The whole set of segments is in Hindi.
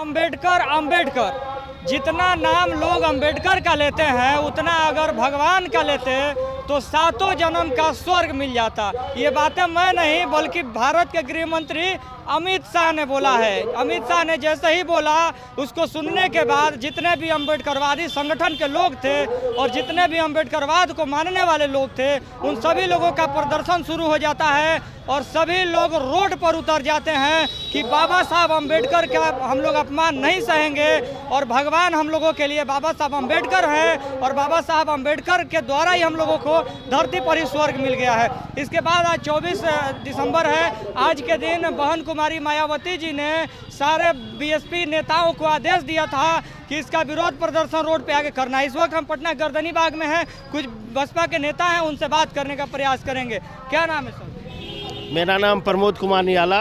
अंबेडकर अंबेडकर, जितना नाम लोग अंबेडकर का लेते हैं उतना अगर भगवान का लेते तो सातों जन्म का स्वर्ग मिल जाता। ये बातें मैं नहीं बल्कि भारत के गृह मंत्री अमित शाह ने बोला है। अमित शाह ने जैसे ही बोला उसको सुनने के बाद जितने भी अंबेडकरवादी संगठन के लोग थे और जितने भी अंबेडकरवाद को मानने वाले लोग थे उन सभी लोगों का प्रदर्शन शुरू हो जाता है और सभी लोग रोड पर उतर जाते हैं कि बाबा साहब अंबेडकर का हम लोग अपमान नहीं सहेंगे और भगवान हम लोगों के लिए बाबा साहब अंबेडकर हैं और बाबा साहब अंबेडकर के द्वारा ही हम लोगों को धरती पर ही स्वर्ग मिल गया है। इसके बाद आज 24 दिसंबर है। आज के दिन बहन कुमारी मायावती जी ने सारे बीएसपी नेताओं को आदेश दिया था कि इसका विरोध प्रदर्शन रोड पे आके करना है। इस वक्त हम पटना गर्दनी बाग में हैं, कुछ बसपा के नेता हैं, उनसे बात करने का प्रयास करेंगे। क्या नाम है सर? मेरा नाम प्रमोद कुमार निराला,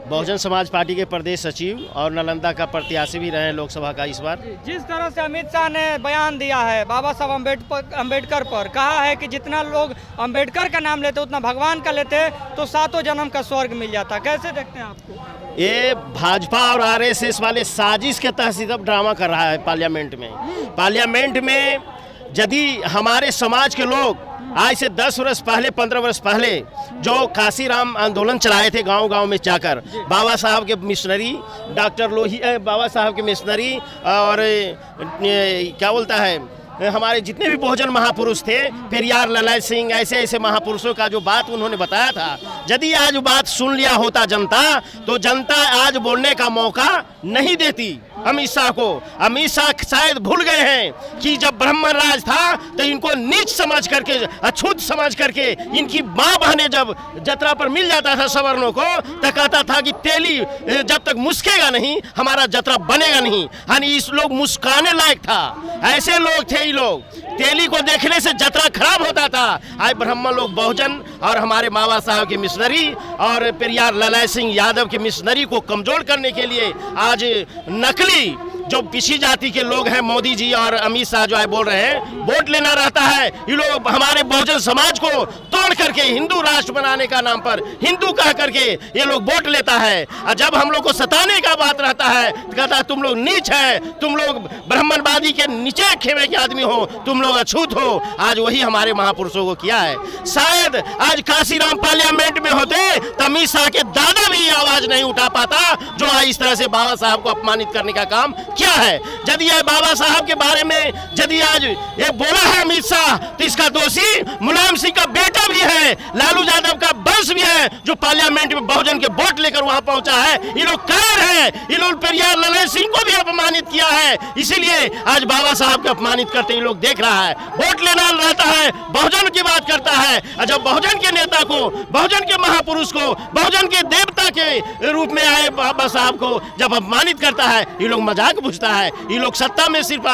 बहुजन समाज पार्टी के प्रदेश सचिव और नालंदा का प्रत्याशी भी रहे हैं लोकसभा का। इस बार जिस तरह से अमित शाह ने बयान दिया है बाबा साहब अंबेडकर पर, कहा है कि जितना लोग अंबेडकर का नाम लेते उतना भगवान का लेते तो सातों जन्म का स्वर्ग मिल जाता। कैसे देखते हैं आपको? ये भाजपा और आरएसएस वाले साजिश के तहत अब ड्रामा कर रहा है पार्लियामेंट में। पार्लियामेंट में यदि हमारे समाज के लोग आज से 10 वर्ष पहले 15 वर्ष पहले जो काशीराम आंदोलन चलाए थे गांव-गांव में जाकर, बाबा साहब के मिशनरी डॉक्टर लोही बाबा साहब के मिशनरी और क्या बोलता है हमारे जितने भी बहुजन महापुरुष थे, पेरियार ललाई सिंह, ऐसे ऐसे महापुरुषों का जो बात उन्होंने बताया था, यदि आज बात सुन लिया होता जनता तो जनता आज बोलने का मौका नहीं देती अमित शाह को। अमित शाह शायद भूल गए हैं कि जब ब्राह्मण राज था तो इनको नीच समझ करके, अछूत समझ करके इनकी माँ बहनें जब जतरा पर मिल जाता था सवर्णों को तो कहता था कि तेली जब तक मुस्केगा नहीं हमारा जतरा बनेगा नहीं। यानी इस लोग मुस्काने लायक था, ऐसे लोग थे। लोग तेली को देखने से जतरा खराब होता था। आज ब्राह्मण लोग बहुजन और हमारे बाबा साहब के मिशनरी और पेरियार ललाई सिंह यादव के मिशनरी को कमजोर करने के लिए आज नकली जो पिछड़ी जाति के लोग हैं, मोदी जी और अमित शाह जो है बोल रहे हैं वोट लेना रहता है। ये लोग हमारे बहुजन समाज को तोड़ करके हिंदू राष्ट्र बनाने का नाम पर हिंदू कह करके ये लोग वोट लेता है। और जब हम लोग को सताने का बात रहता है तो कहता है तुम लोग नीच है, तुम लोग ब्राह्मणवादी के नीचे खेमे के आदमी हो, तुम लोग अछूत हो। आज वही हमारे महापुरुषों को किया है। शायद आज काशीराम पार्लियामेंट में होते तो अमित शाह के दादा भी आवाज नहीं उठा पाता जो आज इस तरह से बाबा साहब को अपमानित करने का काम क्या है। यदि ये बाबा साहब के बारे में यदि आज ये बोला है अमित शाह तो इसका दोषी मुलायम सिंह का बेटा भी है, लालू यादव का वंश भी है जो पार्लियामेंट में बहुजन के वोट लेकर वहां पहुंचा है। ये लोग कारण है, ये लोग पेरियार ललाई सिंह को भी अपमानित किया है, इसीलिए आज बाबा साहब को अपमानित करते ये लोग देख रहा है। वोट लेना रहता है, बहुजन की बात करता है और जब बहुजन के नेता को, बहुजन के महापुरुष को, बहुजन के देवता के रूप में आए बाबा साहब को जब अपमानित करता है ये लोग मजाक बुझता है। ये लोग सत्ता में सिर्फ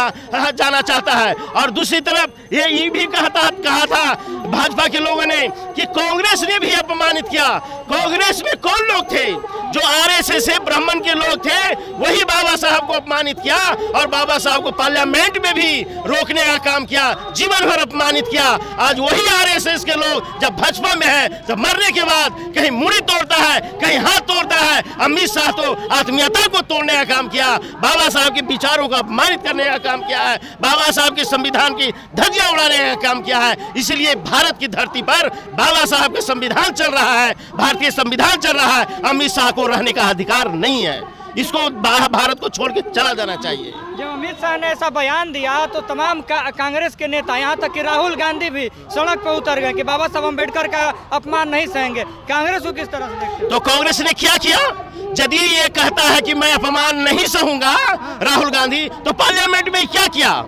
जाना चाहता है। और दूसरी तरफ ये भी कहा था भाजपा के लोगों ने कि कांग्रेस ने भी अपमानित किया। कांग्रेस में कौन लोग थे? जो आरएसएस से ब्राह्मण के लोग थे वही बाबा साहब को अपमानित किया और बाबा साहब को पार्लियामेंट में भी रोकने का काम किया, जीवन भर अपमानित किया। आज वही आरएसएस के लोग जब भाजपा में है जब मरने के बाद कहीं मुड़ी तोड़ता है, कहीं हाथ तोड़ता है। अमित शाह तो आत्मीयता को तोड़ने का काम किया, बाबा साहब के विचारों को अपमानित करने का काम किया है, बाबा साहब के संविधान की धज्जियां उड़ाने का काम किया है। इसलिए भारत की धरती पर बाबा साहब का संविधान चल रहा है, भारतीय संविधान चल रहा है। अमित शाह को रहने का अधिकार नहीं है, इसको भारत को छोड़ के चला जाना चाहिए। जब अमित शाह ने ऐसा बयान दिया तो तमाम कांग्रेस के नेता, यहाँ तक कि राहुल गांधी भी सड़क पर उतर गए कि बाबा साहब अम्बेडकर का अपमान नहीं सहेंगे। कांग्रेस को किस तरह से देखते हैं? तो कांग्रेस ने क्या किया? यदि ये कहता है कि मैं अपमान नहीं सहूंगा राहुल गांधी, तो पार्लियामेंट में क्या किया?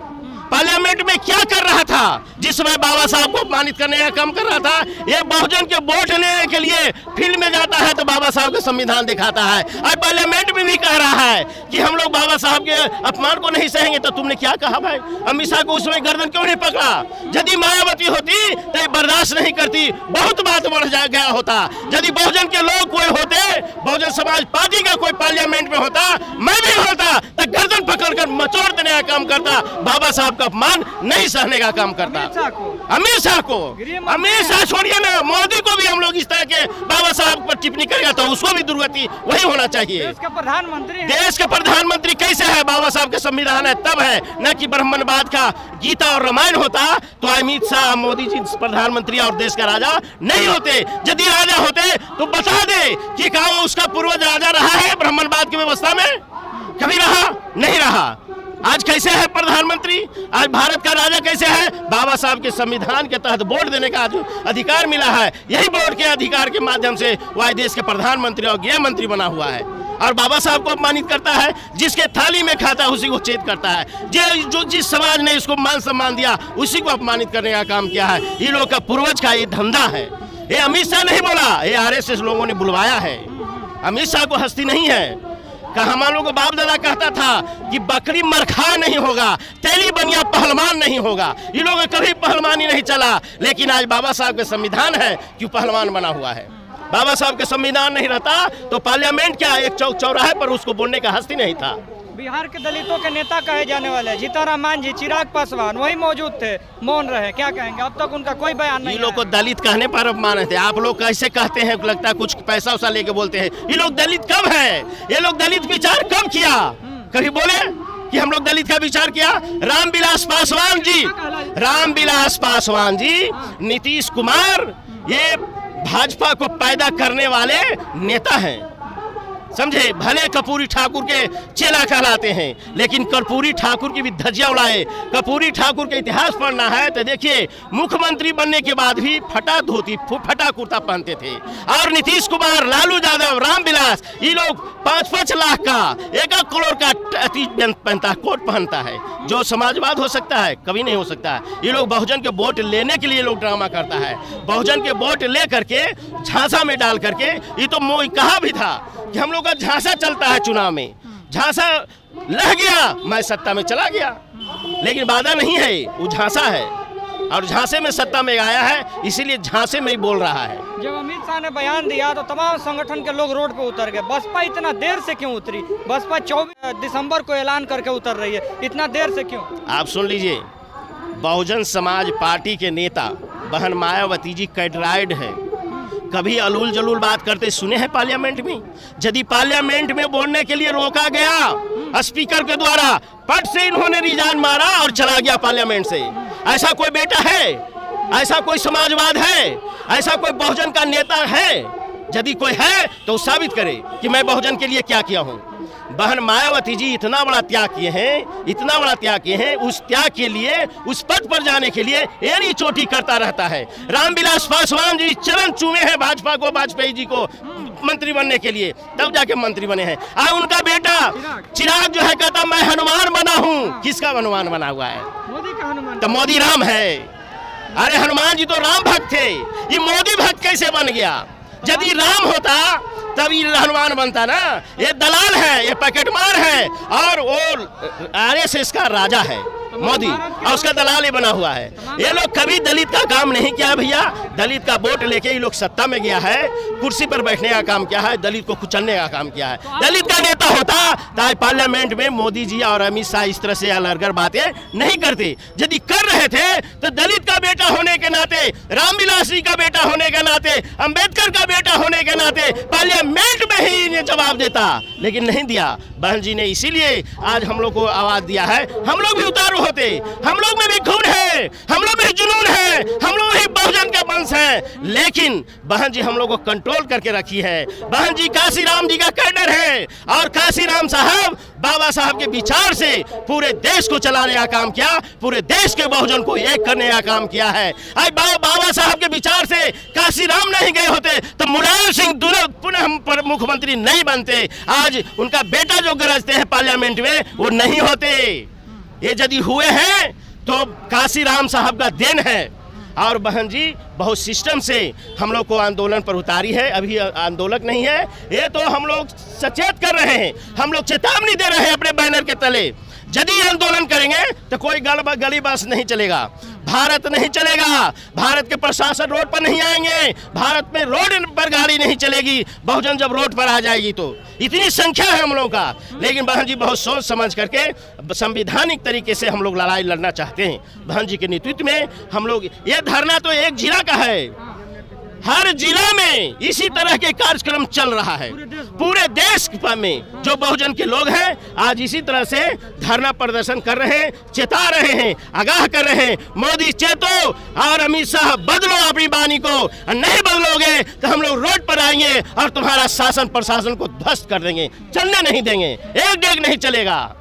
पार्लियामेंट में क्या कर रहा था जिसमें बाबा साहब को अपमानित करने का काम कर रहा था? ये बहुजन के वोट लेने के लिए फील्ड में जाता है तो बाबा साहब का संविधान दिखाता है और पार्लियामेंट में भी कह रहा है कि हम लोग बाबा साहब के अपमान को नहीं सहेंगे। तो तुमने क्या कहा भाई? अमित शाह को उसमें गर्दन क्यों नहीं पकड़ा? यदि मायावती होती तो बर्दाश्त नहीं करती, बहुत बात बढ़ गया होता। यदि बहुजन के लोग कोई होते, बहुजन समाज पार्टी का कोई पार्लियामेंट में होता, मैं भी होता तो गर्दन पकड़कर मचोड़ देने का काम करता। बाबा साहब का अपमान नहीं सहने का काम करता। अमित शाह छोड़िए ना, मोदी को भी हम लोग इस तरह के बाबा साहब पर टिप्पणी करेगा तो उसको भी दुर्गति वही होना चाहिए। देश का प्रधानमंत्री कैसे है? बाबा साहब के संविधान है तब है, न कि ब्राह्मणवाद का गीता और रामायण होता तो अमित शाह मोदी जी प्रधानमंत्री और देश का राजा नहीं होते। यदि राजा होते तो बता दे कि क्या उसका पूर्वज राजा रहा है ब्राह्मणवाद की व्यवस्था में? कभी रहा नहीं रहा। आज कैसे है प्रधानमंत्री? आज भारत का राजा कैसे है? बाबा साहब के संविधान के तहत वोट देने का जो अधिकार मिला है, यही वोट के अधिकार के माध्यम से वह देश के प्रधानमंत्री और गृह मंत्री बना हुआ है। और बाबा साहब को अपमानित करता है, जिसके थाली में खाता है उसी को चेत करता है। जो जिस समाज ने इसको मान सम्मान दिया उसी को अपमानित करने का काम किया है। ये लोग का पूर्वज का ये धंधा है। ये अमित शाह नहीं बोला, ये आरएसएस लोगों ने बुलवाया है। अमित शाह को हस्ती नहीं है। हमारे लोगों को बाप दादा कहता था कि बकरी मरखा नहीं होगा, तेली बनिया पहलवान नहीं होगा। ये लोग कभी पहलवानी नहीं चला, लेकिन आज बाबा साहब के संविधान है क्यों पहलवान बना हुआ है। बाबा साहब के संविधान नहीं रहता तो पार्लियामेंट क्या एक चौक चौराहे पर उसको बोलने का हस्ती नहीं था। बिहार के दलितों के नेता कहे जाने वाले जीतन राम जी, चिराग पासवान वही मौजूद थे, मौन रहे। क्या कहेंगे? अब तक उनका कोई बयान नहीं। ये लोग को दलित कहने पर अपमान थे। आप लोग कैसे कहते हैं? लगता है कुछ पैसा वैसा लेके बोलते हैं। ये लोग दलित कब है? ये लोग दलित विचार कब किया? कभी बोले कि हम लोग दलित का विचार किया? रामविलास पासवान जी, नीतीश कुमार, ये भाजपा को पैदा करने वाले नेता हैं, समझे। भले कर्पूरी ठाकुर के चेला कहलाते हैं, लेकिन कर्पूरी ठाकुर की भी धज्जियां उड़ाए। कर्पूरी ठाकुर के इतिहास पढ़ना है तो देखिए, मुख्यमंत्री बनने के बाद भी फटा धोती फटा कुर्ता पहनते थे। और नीतीश कुमार, लालू यादव, रामविलास, ये लोग 5-5 लाख का 1 करोड़ का पहनता कोट पहनता है। जो समाजवाद हो सकता है? कभी नहीं हो सकता है। ये लोग बहुजन के वोट लेने के लिए लोग ड्रामा करता है। बहुजन के वोट ले करके झांसा में डाल करके, ये तो कहा भी था कि हम लोग का झांसा चलता है चुनाव में। झांसा लह गया, मैं सत्ता में चला गया, लेकिन वादा नहीं है, वो झांसा है और झांसे में सत्ता में आया है, इसीलिए झांसे में ही बोल रहा है। जब अमित शाह ने बयान दिया तो तमाम संगठन के लोग रोड पे उतर गए। बसपा इतना देर से क्यों उतरी? बसपा 24 दिसंबर को ऐलान करके उतर रही है, इतना देर से क्यों? आप सुन लीजिए, बहुजन समाज पार्टी के नेता बहन मायावती जी कैडराइड है। कभी अलूल जलूल बात करते सुने हैं पार्लियामेंट में? यदि पार्लियामेंट में बोलने के लिए रोका गया स्पीकर के द्वारा, पट से इन्होंने रिजाइन मारा और चला गया पार्लियामेंट से। ऐसा कोई बेटा है? ऐसा कोई समाजवाद है? ऐसा कोई बहुजन का नेता है? यदि कोई है तो साबित करे कि मैं बहुजन के लिए क्या किया हूँ। बहन मायावती जी इतना बड़ा त्याग किए हैं, इतना बड़ा त्याग किए हैं। उस त्याग के लिए, उस पद पर जाने के लिए एड़ी चोटी करता रहता है। रामविलास पासवान जी चरण चूमे हैं भाजपा को, वाजपेयी जी को मंत्री बनने के लिए, तब जाके मंत्री बने हैं। आज उनका बेटा चिराग जो है कहता मैं हनुमान बना हूँ। किसका हनुमान बना हुआ है? मोदी का हनुमान। तो मोदी राम है। अरे हनुमान जी तो राम भक्त थे, ये मोदी भक्त कैसे बन गया? यदि राम होता तब ये हनुमान बनता ना। ये दलाल है, ये पैकेटमार है, और वो आरएसएस का राजा है मोदी, और उसका दलाल ही बना हुआ है। ये लोग कभी दलित का काम नहीं किया भैया। दलित का वोट लेके ये लोग सत्ता में गया है, कुर्सी पर बैठने का काम किया है, दलित को कुचलने का काम किया है। दलित का नेता होता तो आज पार्लियामेंट में मोदी जी और अमित शाह इस तरह से अलग बातें नहीं करते। यदि कर रहे थे तो दलित का बेटा होने के नाते, रामविलास जी का बेटा होने के नाते, अम्बेडकर का बेटा होने के नाते पार्लियामेंट में ही इन्हें जवाब देता, लेकिन नहीं दिया। बहन जी ने इसीलिए आज हम लोग को आवाज दिया है। हम लोग भी उतारू होते, हम लोग में भी खून है, हम लोग में जुनून है, हम लोग ही बहुजन का वंश है, लेकिन बहन जी हम लोग को कंट्रोल करके रखी है। बहन जी काशीराम जी का कैडर है, और काशीराम साहब बाबा साहब के विचार से पूरे देश को चलाने का काम किया, पूरे देश के बहुजन को एक करने का काम किया है। आज बाबा साहब के विचार से काशीराम नहीं गए होते तो मुलायम सिंह पुनः मुख्यमंत्री नहीं बनते। आज उनका बेटा जो गरजते हैं पार्लियामेंट में वो नहीं होते। ये यदि हुए हैं तो काशीराम साहब का देन है। और बहन जी बहुत सिस्टम से हम लोग को आंदोलन पर उतारी है। अभी आंदोलक नहीं है, ये तो हम लोग सचेत कर रहे हैं, हम लोग चेतावनी दे रहे हैं अपने बैनर के तले। यदि आंदोलन करेंगे तो कोई गली बस नहीं चलेगा। भारत नहीं चलेगा। भारत के प्रशासन रोड पर नहीं आएंगे, भारत में रोड पर गाड़ी नहीं चलेगी बहुजन जब रोड पर आ जाएगी तो। इतनी संख्या है हम लोगों का, लेकिन बहन जी बहुत सोच समझ करके संवैधानिक तरीके से हम लोग लड़ाई लड़ना चाहते हैं। बहन जी के नेतृत्व में हम लोग, ये धरना तो एक जिला का है, हर जिला में इसी तरह के कार्यक्रम चल रहा है। पूरे देश में जो बहुजन के लोग हैं आज इसी तरह से धरना प्रदर्शन कर रहे हैं, चेता रहे हैं, आगाह कर रहे हैं, मोदी चेतो और अमित शाह बदलो अपनी वाणी को, और नहीं बदलोगे तो हम लोग रोड पर आएंगे और तुम्हारा शासन प्रशासन को ध्वस्त कर देंगे, चलने नहीं देंगे, एक डेग नहीं चलेगा।